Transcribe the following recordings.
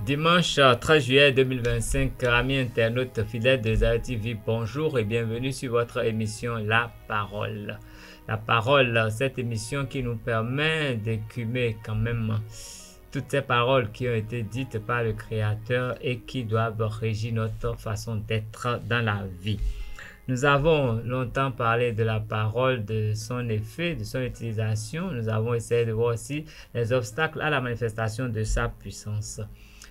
Dimanche 13 juillet 2025, amis internautes fidèles de Zayo TV, bonjour et bienvenue sur votre émission La Parole. La Parole, cette émission qui nous permet d'écumer quand même toutes ces paroles qui ont été dites par le Créateur et qui doivent régir notre façon d'être dans la vie. Nous avons longtemps parlé de la parole, de son effet, de son utilisation. Nous avons essayé de voir aussi les obstacles à la manifestation de sa puissance.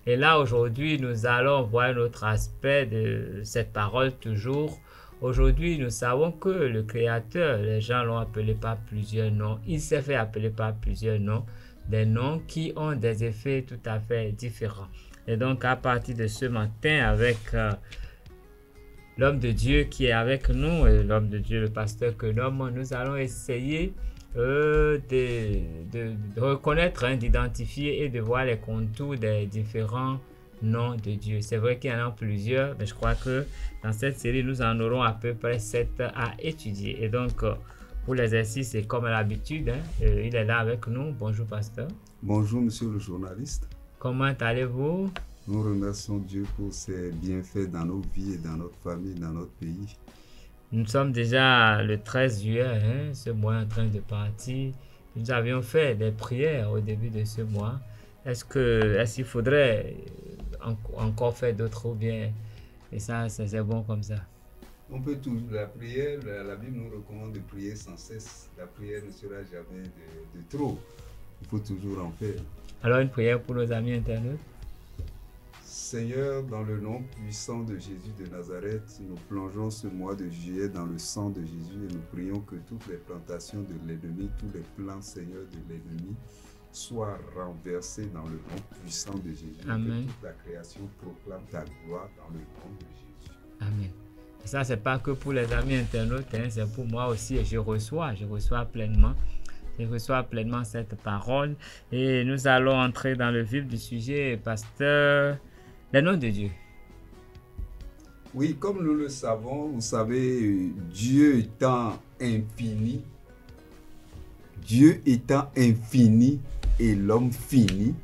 Et là, aujourd'hui, nous allons voir un autre aspect de cette parole toujours. Aujourd'hui, nous savons que le Créateur, les gens l'ont appelé par plusieurs noms. Il s'est fait appeler par plusieurs noms, des noms qui ont des effets tout à fait différents. Et donc, à partir de ce matin, avec l'homme de Dieu qui est avec nous, et l'homme de Dieu, le pasteur que nomme, nous allons essayer de reconnaître, d'identifier et de voir les contours des différents noms de Dieu. C'est vrai qu'il y en a plusieurs, mais je crois que dans cette série, nous en aurons à peu près 7 à étudier. Et donc, pour l'exercice, c'est comme à l'habitude, il est là avec nous. Bonjour, pasteur. Bonjour, monsieur le journaliste. Comment allez-vous? Nous remercions Dieu pour ses bienfaits dans nos vies et dans notre famille, dans notre pays. Nous sommes déjà le 13 juillet, ce mois en train de partir. Nous avions fait des prières au début de ce mois. Est-ce qu'il faudrait encore faire d'autres ou bien et ça c'est bon comme ça? On peut toujours, la prière, la Bible nous recommande de prier sans cesse. La prière ne sera jamais de trop. Il faut toujours en faire. Alors une prière pour nos amis internautes. Seigneur, dans le nom puissant de Jésus de Nazareth, nous plongeons ce mois de juillet dans le sang de Jésus et nous prions que toutes les plantations de l'ennemi, tous les plans, Seigneur, de l'ennemi soient renversés dans le nom puissant de Jésus. Amen. Que toute la création proclame ta gloire dans le nom de Jésus. Amen. Et ça, c'est pas que pour les amis internautes, c'est pour moi aussi et je reçois pleinement. Je reçois pleinement cette parole et nous allons entrer dans le vif du sujet, pasteur. Les noms de Dieu. Oui, comme nous le savons, vous savez, Dieu étant infini et l'homme fini,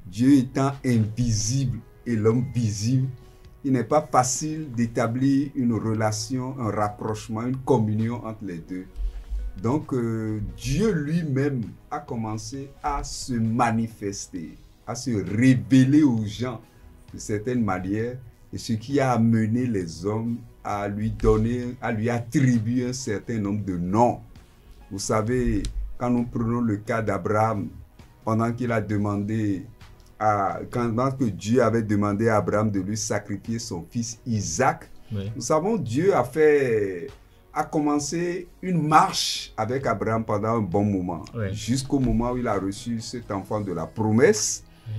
Dieu étant invisible et l'homme visible, il n'est pas facile d'établir une relation, un rapprochement, une communion entre les deux. Donc, Dieu lui-même a commencé à se manifester, à se révéler aux gens de certaines manières, et ce qui a amené les hommes à lui attribuer un certain nombre de noms. Vous savez, quand nous prenons le cas d'Abraham, pendant que Dieu avait demandé à Abraham de lui sacrifier son fils Isaac, oui. Nous savons Dieu a commencé une marche avec Abraham pendant un bon moment, oui. Jusqu'au moment où il a reçu cet enfant de la promesse. Oui.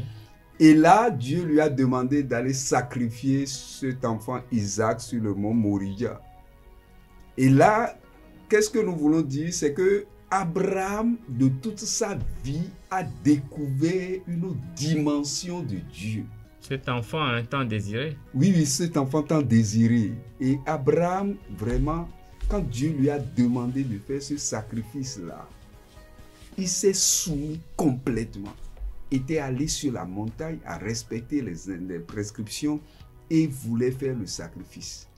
Et là, Dieu lui a demandé d'aller sacrifier cet enfant Isaac sur le mont Moria. Et là, qu'est-ce que nous voulons dire? C'est que Abraham, de toute sa vie, a découvert une autre dimension de Dieu. Cet enfant a un temps désiré. Oui, cet enfant tant désiré. Et Abraham, vraiment, quand Dieu lui a demandé de faire ce sacrifice-là, il s'est soumis complètement. Était allé sur la montagne à respecter les prescriptions et voulait faire le sacrifice.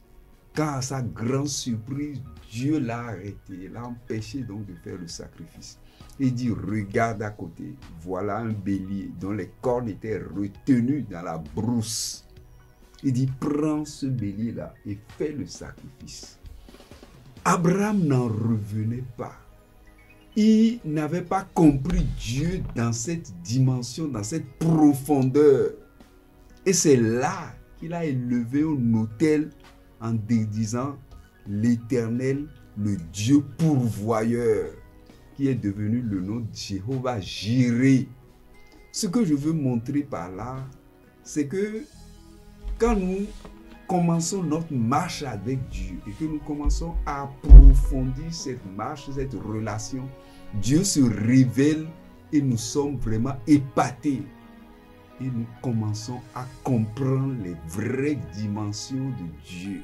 Quand à sa grande surprise, Dieu l'a arrêté, l'a empêché donc de faire le sacrifice. Il dit, regarde à côté, voilà un bélier dont les cornes étaient retenues dans la brousse. Il dit, prends ce bélier-là et fais le sacrifice. Abraham n'en revenait pas. Il n'avait pas compris Dieu dans cette dimension, dans cette profondeur. Et c'est là qu'il a élevé un autel en disant l'Éternel, le Dieu pourvoyeur, qui est devenu le nom de Jéhovah Jireh. Ce que je veux montrer par là, c'est que quand nous commençons notre marche avec Dieu et que nous commençons à approfondir cette marche, cette relation, Dieu se révèle et nous sommes vraiment épatés. Et nous commençons à comprendre les vraies dimensions de Dieu.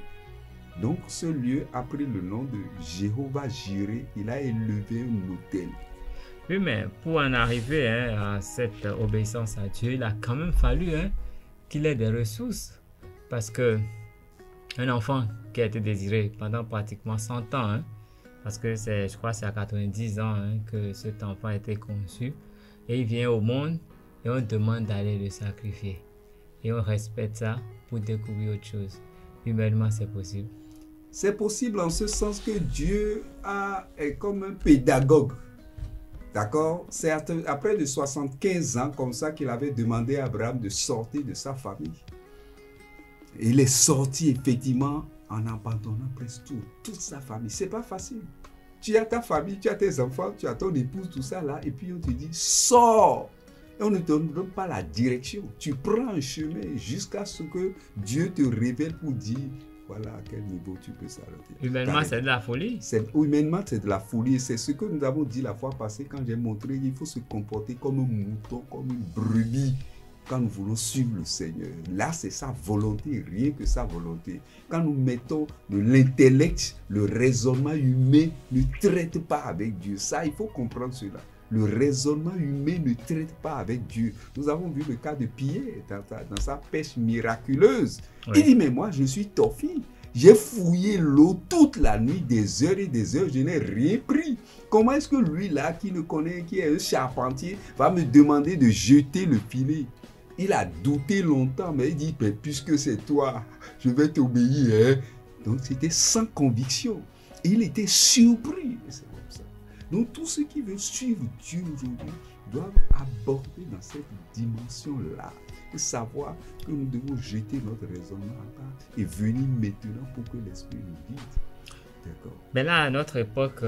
Donc ce lieu a pris le nom de Jéhovah Jireh. Il a élevé un autel. Oui, mais pour en arriver à cette obéissance à Dieu, il a quand même fallu qu'il ait des ressources. Parce que un enfant qui a été désiré pendant pratiquement 100 ans, hein, parce que je crois que c'est à 90 ans hein, que cet enfant a été conçu, et il vient au monde et on demande d'aller le sacrifier. Et on respecte ça pour découvrir autre chose. Humainement, c'est possible. C'est possible en ce sens que Dieu est comme un pédagogue. D'accord? C'est après de 75 ans comme ça qu'il avait demandé à Abraham de sortir de sa famille. Et il est sorti effectivement en abandonnant presque toute sa famille. C'est pas facile. Tu as ta famille, tu as tes enfants, tu as ton épouse, tout ça là, et puis on te dit sors. Et on ne te donne pas la direction. Tu prends un chemin jusqu'à ce que Dieu te révèle pour dire voilà à quel niveau tu peux s'arrêter. Humainement, c'est de la folie. Humainement, c'est de la folie. C'est ce que nous avons dit la fois passée quand j'ai montré qu'il faut se comporter comme un mouton, comme une brebis quand nous voulons suivre le Seigneur. Là, c'est sa volonté, rien que sa volonté. Quand nous mettons de l'intellect, le raisonnement humain ne traite pas avec Dieu. Ça, il faut comprendre cela. Le raisonnement humain ne traite pas avec Dieu. Nous avons vu le cas de Pierre dans sa pêche miraculeuse. Oui. Il dit, mais moi, je suis torfille. J'ai fouillé l'eau toute la nuit, des heures et des heures, je n'ai rien pris. Comment est-ce que lui, là, qui ne connaît, qui est un charpentier, va me demander de jeter le filet? Il a douté longtemps, mais il dit, puisque c'est toi, je vais t'obéir. Hein? Donc, c'était sans conviction. Et il était surpris. Donc, tous ceux qui veulent suivre Dieu aujourd'hui doivent aborder dans cette dimension-là et savoir que nous devons jeter notre raisonnement à part et venir maintenant pour que l'Esprit nous guide. D'accord. Mais là, à notre époque,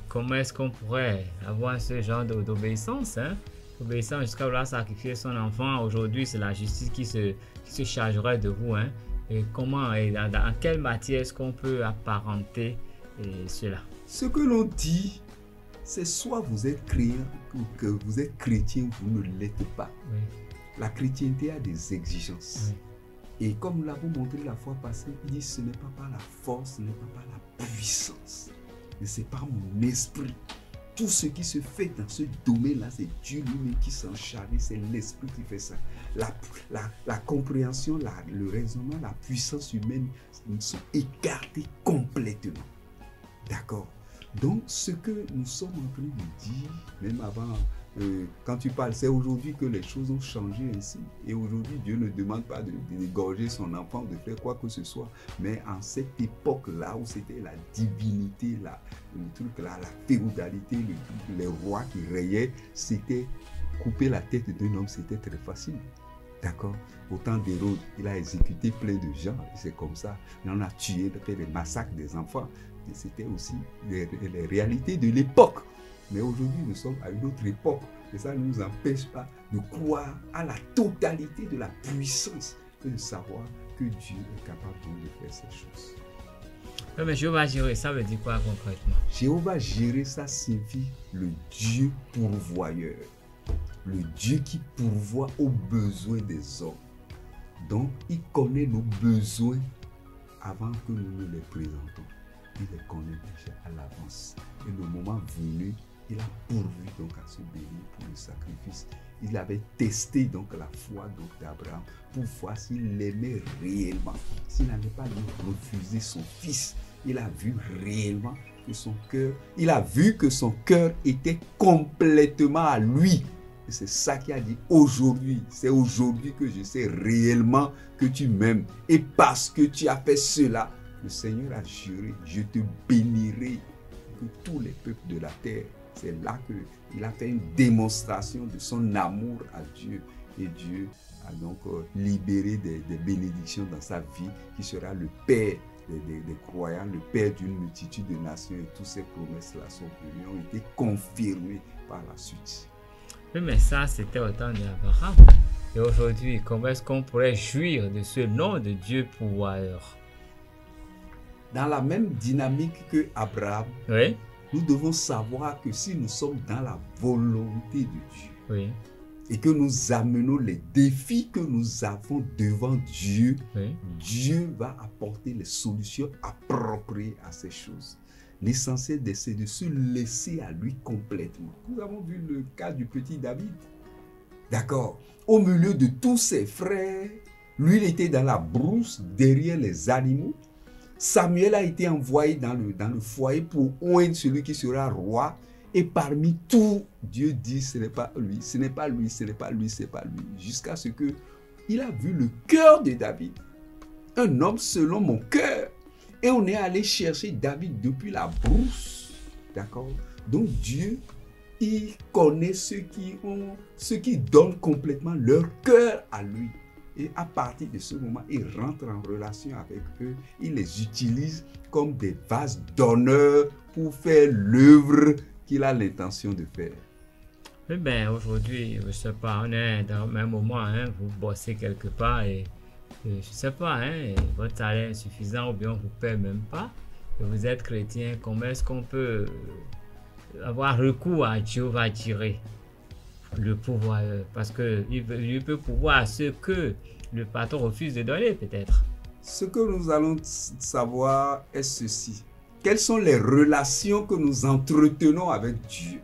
comment est-ce qu'on pourrait avoir ce genre d'obéissance hein? Obéissance jusqu'à vouloir sacrifier son enfant. Aujourd'hui, c'est la justice qui se chargerait de vous. Hein? Et comment et dans quelle matière est-ce qu'on peut apparenter cela? Ce que l'on dit, c'est soit vous êtes croyant ou que vous êtes chrétien, vous ne l'êtes pas. Oui. La chrétienté a des exigences. Oui. Et comme nous l'avons montré la fois passée, il dit ce n'est pas par la force, ce n'est pas par la puissance, mais c'est par mon esprit. Tout ce qui se fait dans ce domaine-là, c'est Dieu lui-même qui s'en charge, c'est l'esprit qui fait ça. La compréhension, le raisonnement, la puissance humaine sont écartés complètement. D'accord? Donc, ce que nous sommes en train de dire, même avant, quand tu parles, c'est aujourd'hui que les choses ont changé ainsi. Et aujourd'hui, Dieu ne demande pas d'égorger son enfant, de faire quoi que ce soit. Mais en cette époque-là, où c'était la divinité, le truc là, la féodalité, les rois qui rayaient, c'était couper la tête d'un homme, c'était très facile. D'accord? Au temps d'Hérode, il a exécuté plein de gens, c'est comme ça. Il en a tué, il a fait des massacres des enfants. Et c'était aussi les réalités de l'époque. Mais aujourd'hui, nous sommes à une autre époque. Et ça ne nous empêche pas de croire à la totalité de la puissance et de savoir que Dieu est capable de faire ces choses. Oui, mais Jéhovah Jireh, ça veut dire quoi concrètement? Jéhovah Jireh, ça signifie le Dieu pourvoyeur. Le Dieu qui pourvoit aux besoins des hommes. Donc, il connaît nos besoins avant que nous ne les présentons. Il les connaît déjà à l'avance. Et le moment venu, il a pourvu donc à se bénir pour le sacrifice. Il avait testé donc la foi d'Abraham pour voir s'il l'aimait réellement. S'il n'allait pas lui refuser son fils. Il a vu réellement que son cœur, il a vu que son cœur était complètement à lui. Et c'est ça qu'il a dit aujourd'hui. C'est aujourd'hui que je sais réellement que tu m'aimes. Et parce que tu as fait cela, le Seigneur a juré, je te bénirai que tous les peuples de la terre. C'est là qu'il a fait une démonstration de son amour à Dieu. Et Dieu a donc libéré des bénédictions dans sa vie, qui sera le Père des croyants, le Père d'une multitude de nations. Et toutes ces promesses-là sont venues, ont été confirmées par la suite. Oui, mais ça, c'était au temps d'Abraham. Et aujourd'hui, comment est-ce qu'on pourrait jouir de ce nom de Dieu pourvoyeur? Dans la même dynamique que Abraham, oui. Nous devons savoir que si nous sommes dans la volonté de Dieu, oui. Et que nous amenons les défis que nous avons devant Dieu, oui. Dieu va apporter les solutions appropriées à ces choses. L'essentiel, c'est de se laisser à lui complètement. Nous avons vu le cas du petit David. D'accord. Au milieu de tous ses frères, Lui, il était dans la brousse, derrière les animaux. Samuel a été envoyé dans le foyer pour oindre celui qui sera roi. Et parmi tout, Dieu dit, ce n'est pas lui, ce n'est pas lui, ce n'est pas lui, ce n'est pas lui. Jusqu'à ce qu'il a vu le cœur de David. Un homme selon mon cœur. Et on est allé chercher David depuis la brousse. D'accord? Donc Dieu, il connaît ceux qui donnent complètement leur cœur à lui. Et à partir de ce moment, il rentre en relation avec eux. Il les utilise comme des vases d'honneur pour faire l'œuvre qu'il a l'intention de faire. Eh bien, aujourd'hui, je ne sais pas, on est dans le même moment, hein, vous bossez quelque part et je ne sais pas, hein, votre salaire est insuffisant ou bien on ne vous paie même pas. Et vous êtes chrétien, comment est-ce qu'on peut avoir recours à Jéhovah Jireh, le pouvoir? Parce qu'il peut pouvoir ce que le patron refuse de donner, peut-être. Ce que nous allons savoir est ceci. Quelles sont les relations que nous entretenons avec Dieu?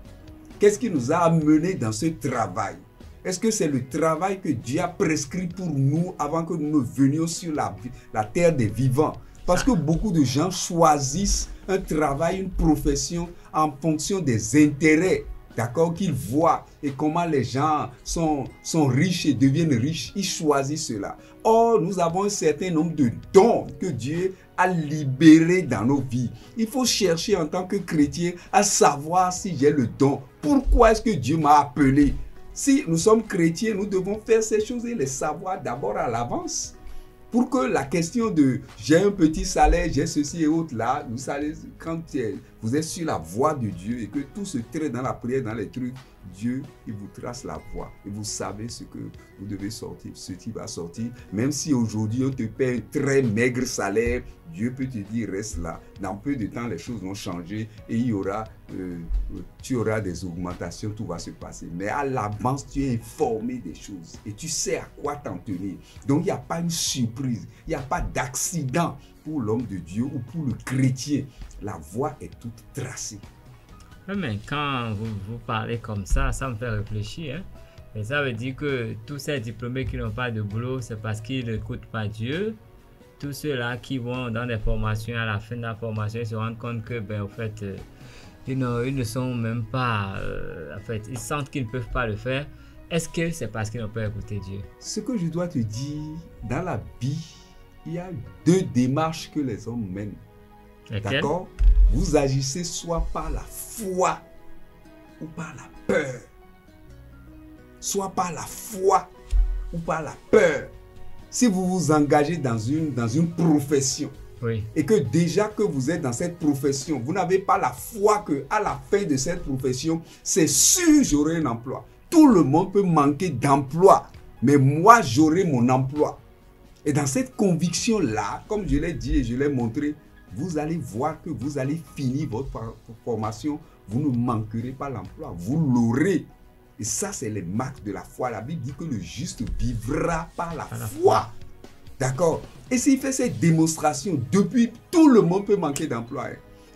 Qu'est-ce qui nous a amenés dans ce travail? Est-ce que c'est le travail que Dieu a prescrit pour nous avant que nous ne venions sur la terre des vivants? Parce que beaucoup de gens choisissent un travail, une profession en fonction des intérêts, d'accord, qu'ils voient et comment les gens sont riches et deviennent riches. Ils choisissent cela. Or, nous avons un certain nombre de dons que Dieu a libérés dans nos vies. Il faut chercher en tant que chrétien à savoir si j'ai le don. Pourquoi est-ce que Dieu m'a appelé? Si nous sommes chrétiens, nous devons faire ces choses et les savoir d'abord à l'avance. Pour que la question de j'ai un petit salaire, j'ai ceci et autre là, vous savez, quand vous êtes sur la voie de Dieu et que tout se traite dans la prière, dans les trucs, Dieu, il vous trace la voie et vous savez ce que vous devez sortir, ce qui va sortir. Même si aujourd'hui on te paie un très maigre salaire, Dieu peut te dire reste là. Dans peu de temps, les choses vont changer et tu auras des augmentations, tout va se passer. Mais à l'avance, tu es informé des choses et tu sais à quoi t'en tenir. Donc il n'y a pas une surprise, il n'y a pas d'accident pour l'homme de Dieu ou pour le chrétien. La voie est toute tracée. Mais quand vous parlez comme ça me fait réfléchir. Hein? Et ça veut dire que tous ces diplômés qui n'ont pas de boulot, c'est parce qu'ils n'écoutent pas Dieu. Tous ceux-là qui vont dans des formations, à la fin de la formation, ils se rendent compte que, au fait, ils ne sont même pas... en fait, ils sentent qu'ils ne peuvent pas le faire. Est-ce que c'est parce qu'ils n'ont pas écouté Dieu? Ce que je dois te dire, dans la vie, il y a deux démarches que les hommes mènent. D'accord? Vous agissez soit par la foi ou par la peur. Soit par la foi ou par la peur. Si vous vous engagez dans une profession, oui, et que déjà que vous êtes dans cette profession, vous n'avez pas la foi qu'à la fin de cette profession, c'est sûr j'aurai un emploi. Tout le monde peut manquer d'emploi, mais moi j'aurai mon emploi. Et dans cette conviction-là, comme je l'ai dit et je l'ai montré, vous allez voir que vous allez finir votre formation, vous ne manquerez pas l'emploi, vous l'aurez. Et ça, c'est les marques de la foi. La Bible dit que le juste vivra par la foi. D'accord? Et s'il fait cette démonstration, depuis, tout le monde peut manquer d'emploi.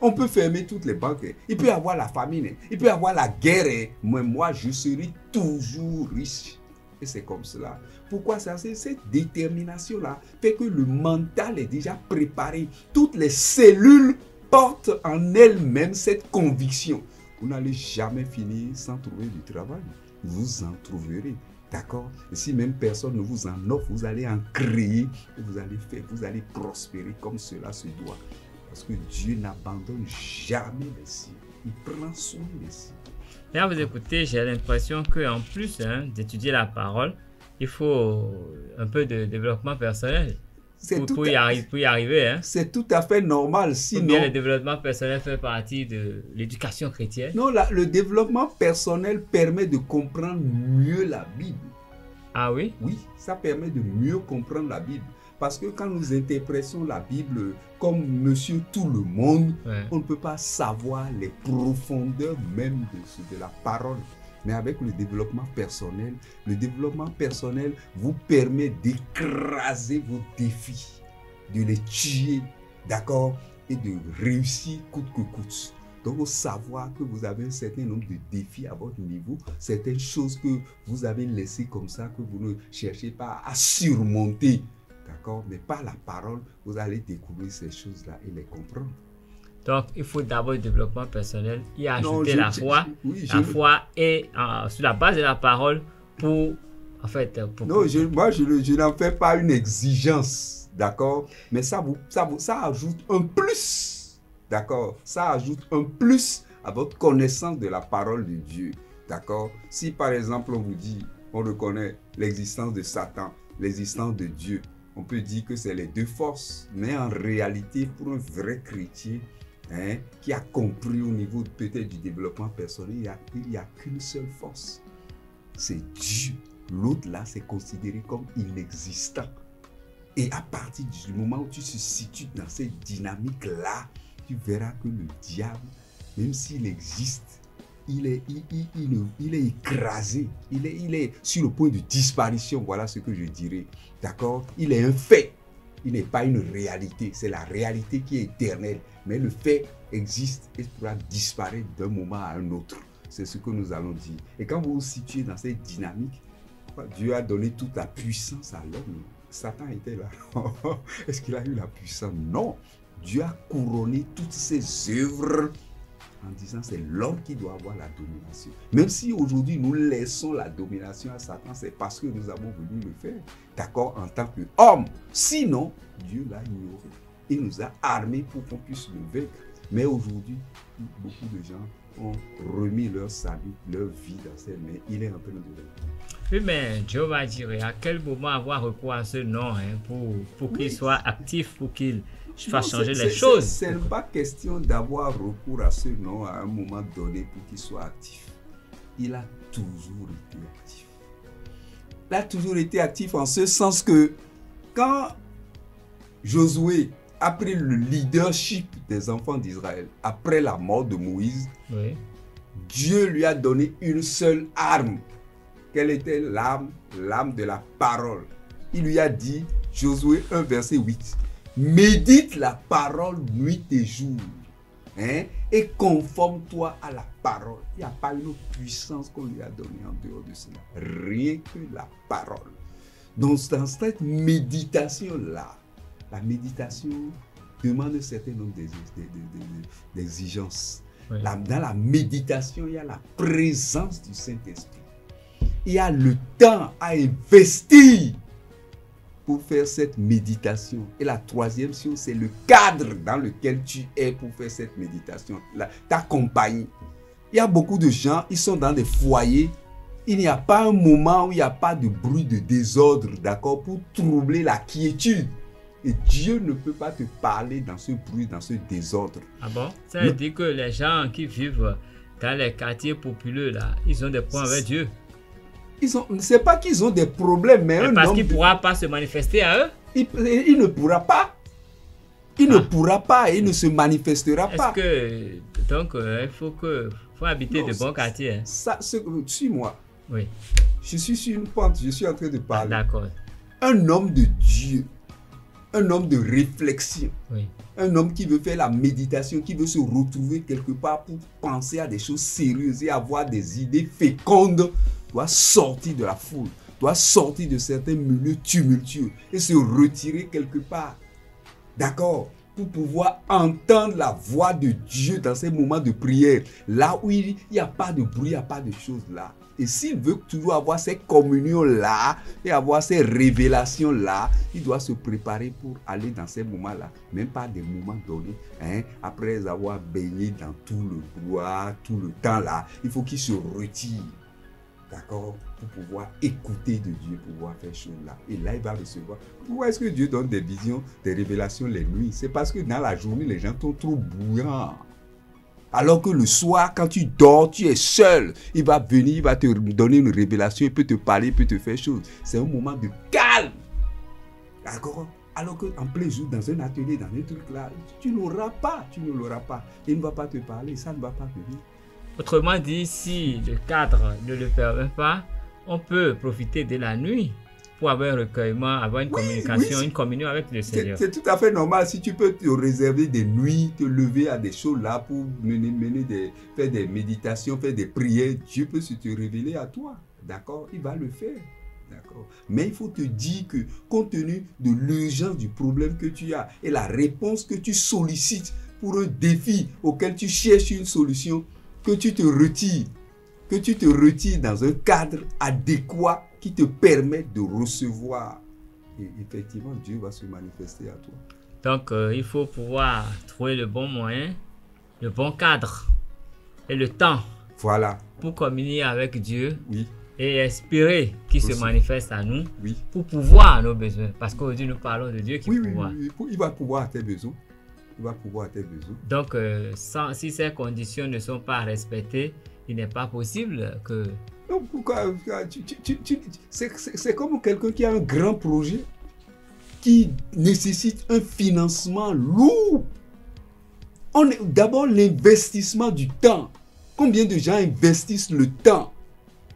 On peut fermer toutes les banques. Il peut y avoir la famine. Il peut y avoir la guerre. Mais moi, je serai toujours riche. Et c'est comme cela. Pourquoi ça? C'est cette détermination-là fait que le mental est déjà préparé. Toutes les cellules portent en elles-mêmes cette conviction. Vous n'allez jamais finir sans trouver du travail. Vous en trouverez. D'accord? Et si même personne ne vous en offre, vous allez en créer et vous allez faire, vous allez prospérer comme cela se doit. Parce que Dieu n'abandonne jamais les siens. Il prend soin des siens. Et à vous écouter, j'ai l'impression qu'en plus d'étudier la parole, il faut un peu de développement personnel pour y arriver. Hein. C'est tout à fait normal. Sinon, bien, le développement personnel fait partie de l'éducation chrétienne. Non, le développement personnel permet de comprendre mieux la Bible. Ah oui? Oui, ça permet de mieux comprendre la Bible. Parce que quand nous interprétons la Bible comme Monsieur Tout le Monde, ouais, on ne peut pas savoir les profondeurs même de la parole. Mais avec le développement personnel vous permet d'écraser vos défis, de les tuer, d'accord, et de réussir coûte que coûte. Donc, il faut savoir que vous avez un certain nombre de défis à votre niveau, certaines choses que vous avez laissées comme ça, que vous ne cherchez pas à surmonter. D'accord? Mais par la parole, vous allez découvrir ces choses-là et les comprendre. Donc, il faut d'abord le développement personnel, y ajouter Non, la foi. oui, La foi est sur la base de la parole pour, en fait, non, moi, je n'en fais pas une exigence, d'accord? Mais ça ajoute un plus, d'accord? Ça ajoute un plus à votre connaissance de la parole de Dieu, d'accord? Si, par exemple, on vous dit, on reconnaît l'existence de Satan, l'existence de Dieu, on peut dire que c'est les deux forces, mais en réalité, pour un vrai chrétien, qui a compris au niveau peut-être du développement personnel, il n'y a qu'une seule force, c'est Dieu. L'autre là, c'est considéré comme inexistant. Et à partir du moment où tu te situes dans cette dynamique-là, tu verras que le diable, même s'il existe, il est écrasé, il est sur le point de disparition, voilà ce que je dirais. D'accord? Il est un fait. Il n'est pas une réalité, c'est la réalité qui est éternelle. Mais le fait existe et pourra disparaître d'un moment à un autre. C'est ce que nous allons dire. Et quand vous vous situez dans cette dynamique, Dieu a donné toute la puissance à l'homme. Satan était là. Est-ce qu'il a eu la puissance? Non. Dieu a couronné toutes ses œuvres en disant c'est l'homme qui doit avoir la domination. Même si aujourd'hui nous laissons la domination à Satan, c'est parce que nous avons voulu le faire, d'accord, en tant qu'homme. Sinon, Dieu l'a ignoré. Il nous a armés pour qu'on puisse le vaincre. Mais aujourd'hui, beaucoup de gens ont remis leur salut, leur vie dans ses mains. Il est en train de vaincre. Oui, mais Dieu va dire à quel moment avoir recours à ce nom pour qu'il soit actif, pour qu'il fasse changer les choses. Ce n'est pas question d'avoir recours à ce nom à un moment donné pour qu'il soit actif. Il a toujours été actif. Il a toujours été actif en ce sens que quand Josué a pris le leadership des enfants d'Israël après la mort de Moïse, oui, Dieu lui a donné une seule arme. Quelle était l'arme? L'arme de la parole. Il lui a dit, Josué 1, verset 8, médite la parole nuit et jour, et conforme-toi à la parole. Il n'y a pas une puissance qu'on lui a donnée en dehors de cela. Rien que la parole. Donc, dans cette méditation-là, la méditation demande un certain nombre d'exigences. oui. Dans la méditation, il y a la présence du Saint-Esprit. Il y a le temps à investir pour faire cette méditation. Et la troisième chose, c'est le cadre dans lequel tu es pour faire cette méditation. Ta compagnie. Il y a beaucoup de gens, ils sont dans des foyers. Il n'y a pas un moment où il n'y a pas de bruit, de désordre, d'accord, pour troubler la quiétude. Et Dieu ne peut pas te parler dans ce bruit, dans ce désordre. Ah bon? Ça veut dire que les gens qui vivent dans les quartiers populaires, là, ils ont des points avec Dieu. C'est pas qu'ils ont des problèmes, mais parce qu'il ne pourra pas se manifester à eux. Il ne pourra pas. Il ne pourra pas et il ne se manifestera pas. Donc, il faut habiter de bons quartiers. Suis-moi. Oui. Je suis sur une pente, je suis en train de parler. D'accord. Un homme de Dieu, un homme de réflexion, oui, un homme qui veut faire la méditation, qui veut se retrouver quelque part pour penser à des choses sérieuses et avoir des idées fécondes, doit sortir de la foule, doit sortir de certains milieux tumultueux et se retirer quelque part. D'accord? Pour pouvoir entendre la voix de Dieu dans ces moments de prière, là où il n'y a pas de bruit, il n'y a pas de choses là. Et s'il veut toujours avoir ces communions-là et avoir ces révélations-là, il doit se préparer pour aller dans ces moments-là, même pas des moments donnés, après avoir baigné dans tout le brouhaha, tout le temps-là, il faut qu'il se retire. D'accord? Pour pouvoir écouter de Dieu, pouvoir faire chose là. Et là, il va recevoir. Pourquoi est-ce que Dieu donne des visions, des révélations les nuits? C'est parce que dans la journée, les gens sont trop bouillants. Alors que le soir, quand tu dors, tu es seul. Il va venir, il va te donner une révélation, il peut te parler, il peut te faire chose. C'est un moment de calme. D'accord? Alors qu'en plein jour, dans un atelier, dans un truc là, tu n'auras pas, tu ne l'auras pas. Il ne va pas te parler, ça ne va pas venir. Autrement dit, si le cadre ne le permet pas, on peut profiter de la nuit pour avoir un recueillement, avoir une communication, oui, une communion avec le Seigneur. C'est tout à fait normal. Si tu peux te réserver des nuits, te lever à des choses là pour faire des méditations, faire des prières, Dieu peut se te révéler à toi. D'accord? Il va le faire. D'accord? Mais il faut te dire que compte tenu de l'urgence du problème que tu as et la réponse que tu sollicites pour un défi auquel tu cherches une solution, que tu te retires. Que tu te retires dans un cadre adéquat qui te permet de recevoir. Et effectivement, Dieu va se manifester à toi. Donc, il faut pouvoir trouver le bon moyen, le bon cadre et le temps. Voilà. Pour communier avec Dieu. Oui. Et espérer qu'il se manifeste à nous. Oui. Pour pouvoir à nos besoins. Parce qu'aujourd'hui, nous parlons de Dieu qui pourvoit. Oui. Il va pouvoir à tes besoins. Il va pouvoir à tes besoins. Donc, si ces conditions ne sont pas respectées, il n'est pas possible que... Donc, pourquoi c'est comme quelqu'un qui a un grand projet qui nécessite un financement lourd. D'abord, l'investissement du temps. Combien de gens investissent le temps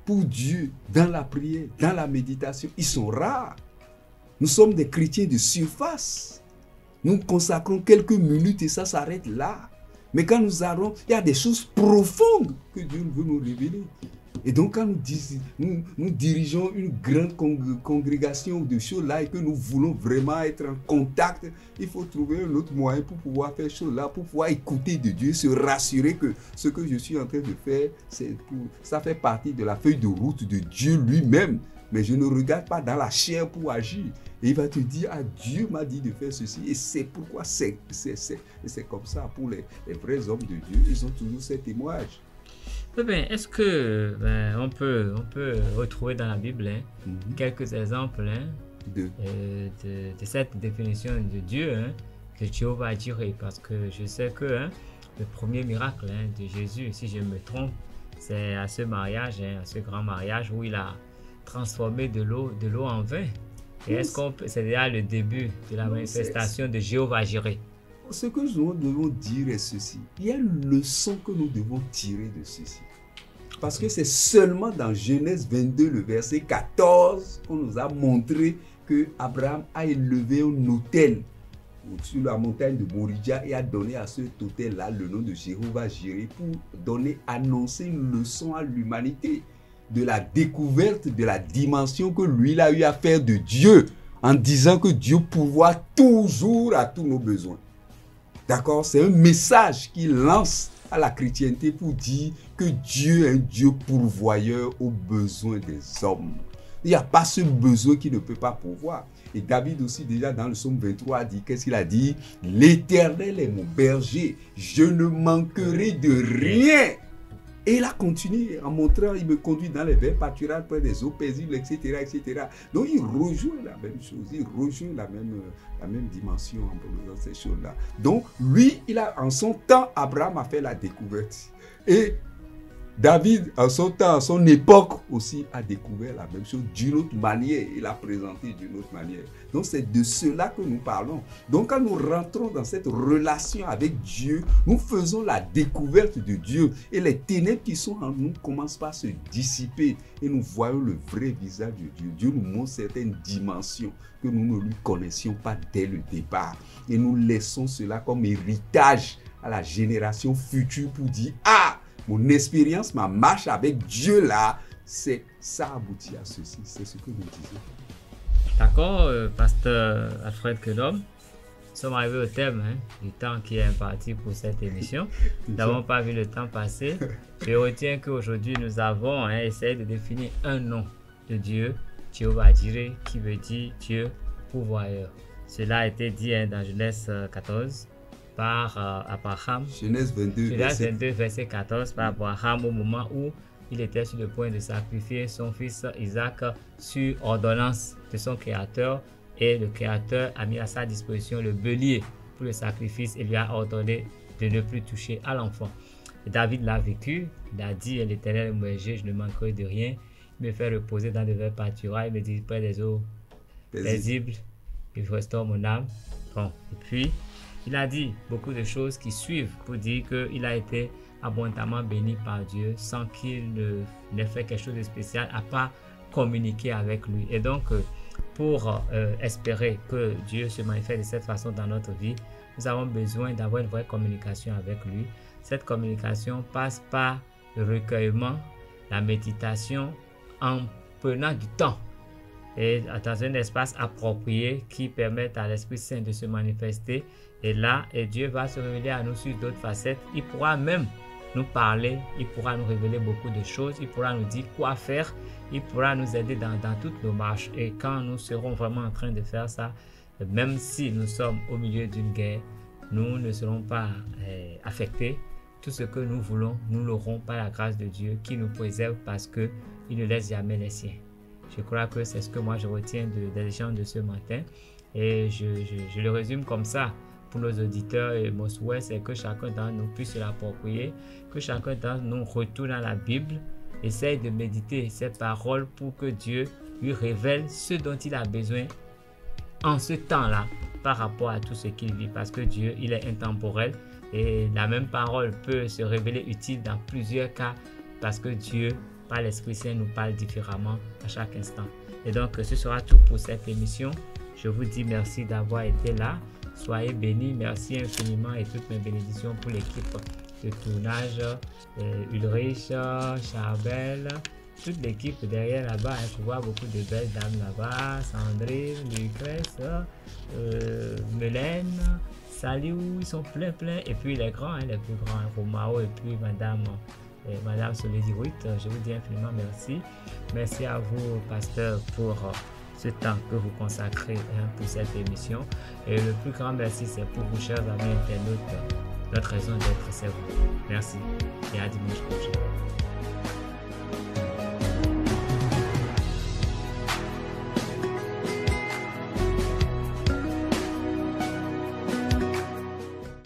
pour Dieu dans la prière, dans la méditation? Ils sont rares. Nous sommes des chrétiens de surface. Nous consacrons quelques minutes et ça s'arrête là. Mais quand nous allons, il y a des choses profondes que Dieu veut nous révéler. Et donc quand nous dirigeons une grande congrégation de choses là et que nous voulons vraiment être en contact, il faut trouver un autre moyen pour pouvoir faire choses là, pour pouvoir écouter de Dieu, se rassurer que ce que je suis en train de faire, ça fait partie de la feuille de route de Dieu lui-même. Mais je ne regarde pas dans la chair pour agir. Et il va te dire, ah, Dieu m'a dit de faire ceci. Et c'est pourquoi c'est comme ça pour les vrais hommes de Dieu. Ils ont toujours ces témoignages. Bien, est-ce que on peut retrouver dans la Bible quelques exemples de cette définition de Dieu, de Jéhovah Jireh? Parce que je sais que le premier miracle de Jésus, si je me trompe, c'est à ce mariage, à ce grand mariage où il a transformé de l'eau en vin. Et est-ce qu'on c'est déjà le début de la manifestation de Jéhovah Jireh? Ce que nous devons dire est ceci. Il y a une leçon que nous devons tirer de ceci. Parce que c'est seulement dans Genèse 22, le verset 14, qu'on nous a montré que Abraham a élevé un autel sur la montagne de Moridja et a donné à cet autel-là le nom de Jéhovah Jireh pour annoncer une leçon à l'humanité de la découverte de la dimension que lui il a eu à faire de Dieu en disant que Dieu pourvoit toujours à tous nos besoins. D'accord? C'est un message qu'il lance à la chrétienté pour dire que Dieu est un Dieu pourvoyeur aux besoins des hommes. Il n'y a pas ce besoin qu'il ne peut pas pourvoir. Et David aussi déjà dans le psaume 23 a dit, qu'est-ce qu'il a dit? L'Éternel est mon berger, je ne manquerai de rien. Et il a continué en montrant, il me conduit dans les verts pâturages près des eaux paisibles, etc., etc. Donc il rejoint la même chose, il rejoint la même dimension dans ces choses-là. Donc lui, en son temps, Abraham a fait la découverte. Et David, en son temps, à son époque aussi, a découvert la même chose d'une autre manière. Il a présenté d'une autre manière. Donc, c'est de cela que nous parlons. Donc, quand nous rentrons dans cette relation avec Dieu, nous faisons la découverte de Dieu. Et les ténèbres qui sont en nous commencent par se dissiper. Et nous voyons le vrai visage de Dieu. Dieu nous montre certaines dimensions que nous ne lui connaissions pas dès le départ. Et nous laissons cela comme héritage à la génération future pour dire, ah, mon expérience, ma marche avec Dieu là, ça aboutit à ceci. C'est ce que nous disons. D'accord, pasteur Alfred Kedom. Nous sommes arrivés au thème du temps qui est imparti pour cette émission. Nous n'avons pas vu le temps passer. Je retiens qu'aujourd'hui, nous avons essayé de définir un nom de Dieu, Jéhovah Jireh, qui veut dire Dieu pourvoyeur. Cela a été dit dans Genèse 14. Par Abraham. Genèse 22, verset 14, par Abraham au moment où il était sur le point de sacrifier son fils Isaac sur ordonnance de son créateur, et le créateur a mis à sa disposition le bélier pour le sacrifice et lui a ordonné de ne plus toucher à l'enfant. Et David l'a vécu, il a dit, l'Éternel est mon berger, je ne manquerai de rien, il me fait reposer dans des verts pâturages, il me dit près des eaux paisibles, il restaure mon âme. Bon, et puis il a dit beaucoup de choses qui suivent pour dire qu'il a été abondamment béni par Dieu sans qu'il n'ait fait quelque chose de spécial à part communiquer avec lui. Et donc, pour espérer que Dieu se manifeste de cette façon dans notre vie, nous avons besoin d'avoir une vraie communication avec lui. Cette communication passe par le recueillement, la méditation, en prenant du temps et dans un espace approprié qui permette à l'Esprit Saint de se manifester. Et là, Dieu va se révéler à nous sur d'autres facettes. Il pourra même nous parler, il pourra nous révéler beaucoup de choses, il pourra nous dire quoi faire, il pourra nous aider dans toutes nos marches. Et quand nous serons vraiment en train de faire ça, même si nous sommes au milieu d'une guerre, nous ne serons pas affectés. Tout ce que nous voulons, nous l'aurons par la grâce de Dieu qui nous préserve parce qu'il ne laisse jamais les siens. Je crois que c'est ce que moi je retiens des échanges de ce matin et je le résume comme ça pour nos auditeurs. Et mon souhait, c'est que chacun d'entre nous puisse se l'approprier, que chacun d'entre nous retourne à la Bible, essaye de méditer ses paroles pour que Dieu lui révèle ce dont il a besoin en ce temps-là par rapport à tout ce qu'il vit, parce que Dieu, il est intemporel et la même parole peut se révéler utile dans plusieurs cas parce que Dieu, par l'Esprit Saint, nous parle différemment à chaque instant. Et donc, ce sera tout pour cette émission. Je vous dis merci d'avoir été là. Soyez bénis. Merci infiniment et toutes mes bénédictions pour l'équipe de tournage, Ulrich, Charbel, toute l'équipe derrière là-bas. Je vois beaucoup de belles dames là-bas. Sandrine, Lucrèce, Mélène, Saliou, ils sont pleins. Et puis les grands, les plus grands, Romao et puis Madame Solédiruit, je vous dis infiniment merci. Merci à vous, pasteur, pour ce temps que vous consacrez pour cette émission. Et le plus grand merci, c'est pour vous, chers amis internautes. Notre raison d'être, c'est vous. Merci et à dimanche prochain.